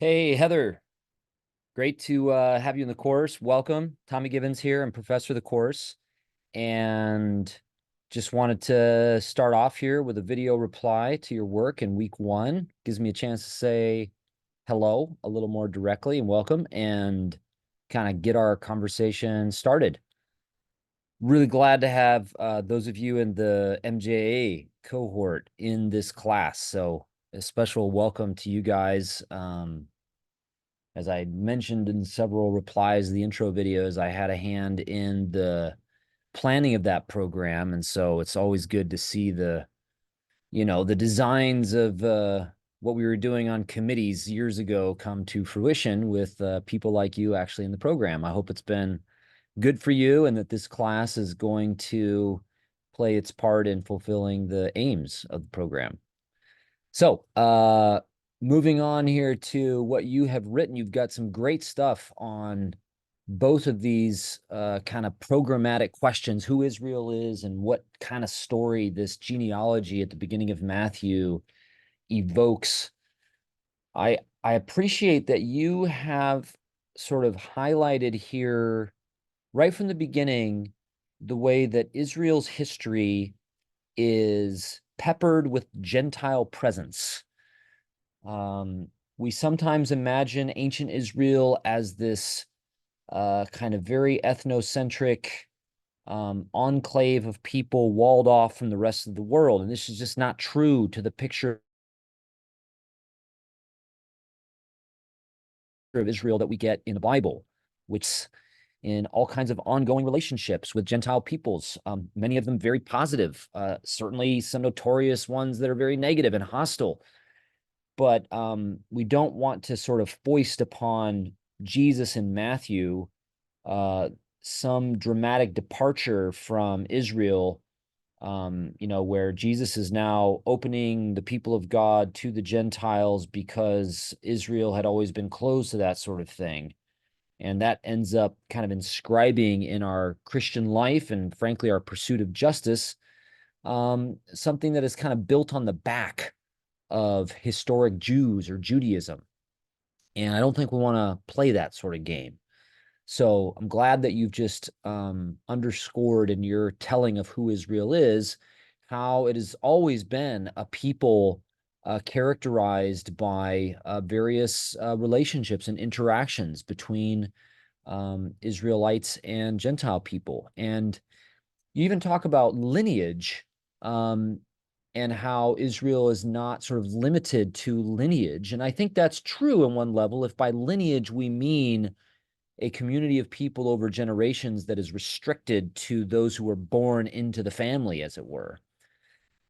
Hey, Heather, great to have you in the course. Welcome. Tommy Givens here. I'm professor of the course and just wanted to start off here with a video reply to your work in week one. Gives me a chance to say hello a little more directly and welcome and kind of get our conversation started. Really glad to have those of you in the MJA cohort in this class. So a special welcome to you guys. As I mentioned in several replies to the intro videos, I had a hand in the planning of that program. And so it's always good to see the designs of what we were doing on committees years ago come to fruition with people like you actually in the program. I hope it's been good for you and that this class is going to play its part in fulfilling the aims of the program. So, moving on here to what you have written, you've got some great stuff on both of these kind of programmatic questions, who Israel is and what kind of story this genealogy at the beginning of Matthew evokes. I appreciate that you have sort of highlighted here right from the beginning the way that Israel's history is peppered with Gentile presence. We sometimes imagine ancient Israel as this kind of very ethnocentric enclave of people walled off from the rest of the world. And this is just not true to the picture of Israel that we get in the Bible, which in all kinds of ongoing relationships with Gentile peoples, many of them very positive, certainly some notorious ones that are very negative and hostile. But we don't want to sort of foist upon Jesus and Matthew some dramatic departure from Israel, where Jesus is now opening the people of God to the Gentiles because Israel had always been closed to that sort of thing. And that ends up kind of inscribing in our Christian life and, frankly, our pursuit of justice, something that is kind of built on the back of historic Jews or Judaism. And I don't think we want to play that sort of game. So I'm glad that you've just underscored in your telling of who Israel is, how it has always been a people characterized by various relationships and interactions between Israelites and Gentile people. And you even talk about lineage, and how Israel is not sort of limited to lineage. And I think that's true on one level, if by lineage we mean a community of people over generations that is restricted to those who were born into the family, as it were.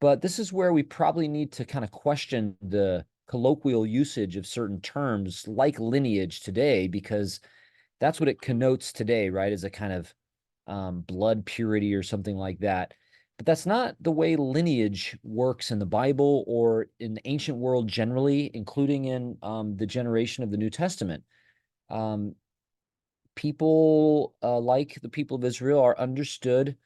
But this is where we probably need to kind of question the colloquial usage of certain terms like lineage today, because that's what it connotes today, right? As a kind of blood purity or something like that. But that's not the way lineage works in the Bible or in the ancient world generally, including in the generation of the New Testament. Um, People like the people of Israel are understood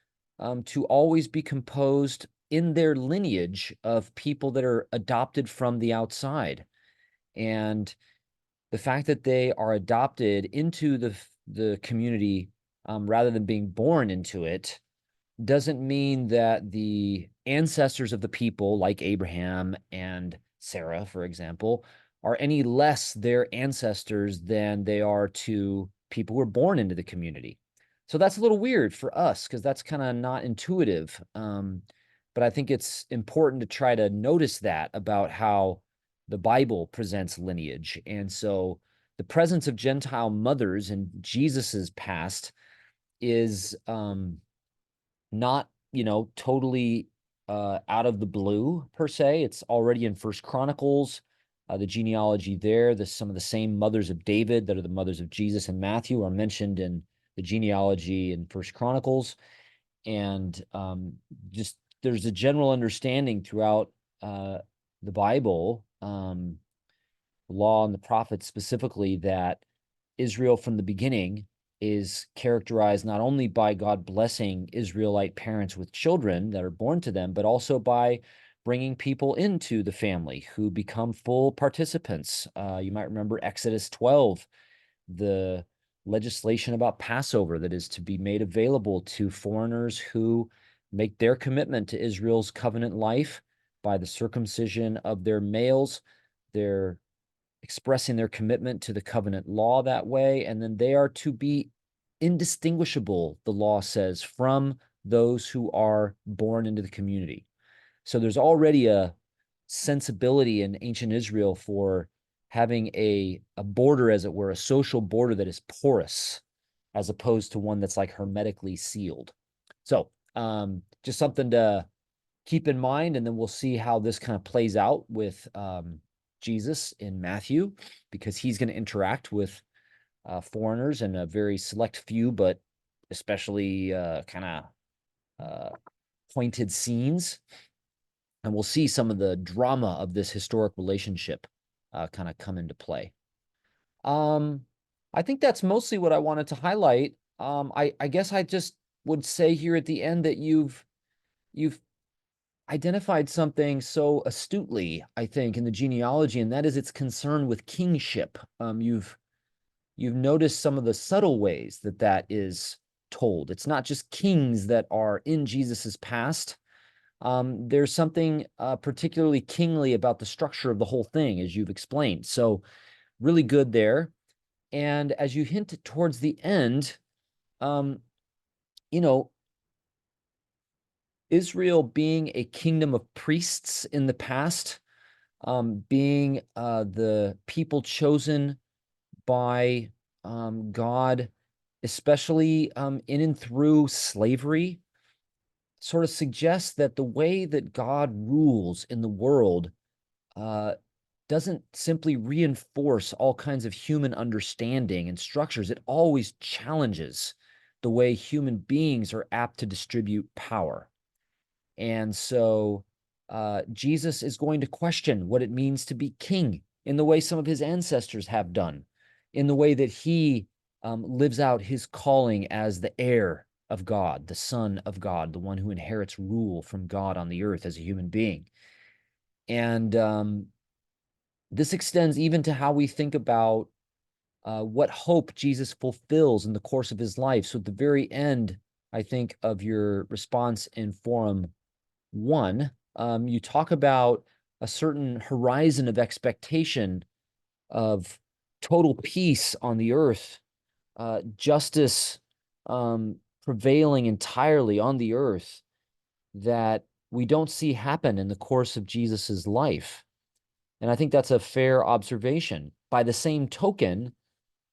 to always be composed in their lineage of people that are adopted from the outside. And the fact that they are adopted into the community rather than being born into it doesn't mean that the ancestors of the people, like Abraham and Sarah, for example, are any less their ancestors than they are to people who are born into the community. So that's a little weird for us because that's kind of not intuitive. But I think it's important to try to notice that about how the Bible presents lineage. And so the presence of Gentile mothers in Jesus's past is not, totally out of the blue per se. It's already in First Chronicles, the genealogy there. Some of the same mothers of David that are the mothers of Jesus and Matthew are mentioned in the genealogy in First Chronicles. And just there's a general understanding throughout the Bible, the law and the prophets specifically, that Israel from the beginning is characterized not only by God blessing Israelite parents with children that are born to them, but also by bringing people into the family who become full participants. You might remember Exodus 12, the legislation about Passover that is to be made available to foreigners who make their commitment to Israel's covenant life by the circumcision of their males. They're expressing their commitment to the covenant law that way, and then they are to be indistinguishable, the law says, from those who are born into the community. So there's already a sensibility in ancient Israel for having a border, as it were, a social border that is porous, as opposed to one that's like hermetically sealed. So just something to keep in mind, and then we'll see how this kind of plays out with Jesus in Matthew, because he's going to interact with foreigners and a very select few, but especially kind of pointed scenes. And we'll see some of the drama of this historic relationship kind of come into play. I think that's mostly what I wanted to highlight. I guess I just would say here at the end that you've identified something so astutely, I think, in the genealogy, and that is its concern with kingship. You've noticed some of the subtle ways that that is told. It's not just kings that are in Jesus's past. There's something particularly kingly about the structure of the whole thing, as you've explained. So really good there. And as you hinted towards the end, you know, Israel being a kingdom of priests in the past, being the people chosen by God, especially in and through slavery, sort of suggests that the way that God rules in the world doesn't simply reinforce all kinds of human understanding and structures. It always challenges the way human beings are apt to distribute power. And so Jesus is going to question what it means to be king in the way some of his ancestors have done, in the way that he lives out his calling as the heir of God, the son of God, the one who inherits rule from God on the earth as a human being. And this extends even to how we think about what hope Jesus fulfills in the course of his life. So at the very end, I think, of your response in Forum 1, you talk about a certain horizon of expectation of total peace on the earth, justice prevailing entirely on the earth, that we don't see happen in the course of Jesus's life. And I think that's a fair observation. By the same token,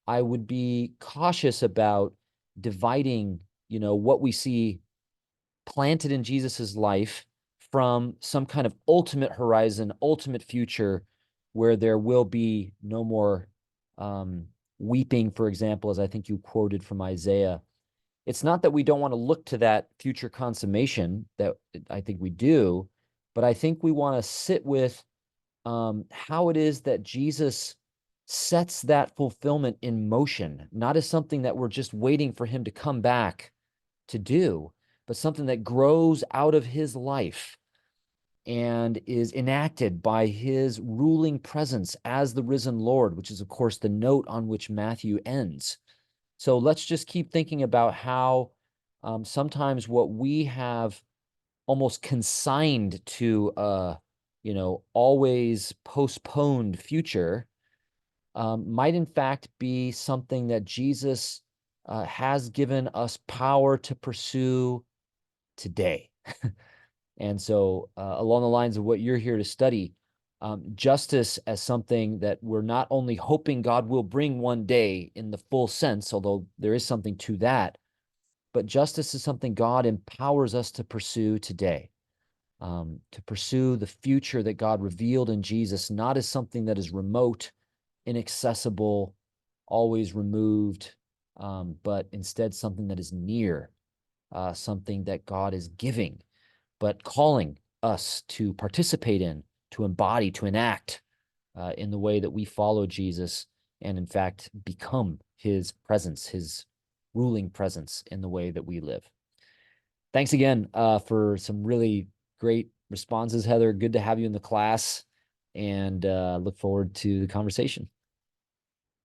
I would be cautious about dividing, what we see planted in Jesus's life from some kind of ultimate horizon, ultimate future, where there will be no more weeping, for example, as I think you quoted from Isaiah. It's not that we don't want to look to that future consummation, that I think we do, but I think we want to sit with how it is that Jesus sets that fulfillment in motion, not as something that we're just waiting for him to come back to do, but something that grows out of his life and is enacted by his ruling presence as the risen Lord, which is, of course, the note on which Matthew ends. So let's just keep thinking about how sometimes what we have almost consigned to always postponed future might in fact be something that Jesus has given us power to pursue today. And so along the lines of what you're here to study, justice as something that we're not only hoping God will bring one day in the full sense, although there is something to that, but justice is something God empowers us to pursue today, to pursue the future that God revealed in Jesus, not as something that is remote, inaccessible, always removed, but instead something that is near, something that God is giving, but calling us to participate in, to embody, to enact in the way that we follow Jesus and, in fact, become his presence, his ruling presence in the way that we live. Thanks again for some really great responses, Heather. Good to have you in the class, and look forward to the conversation.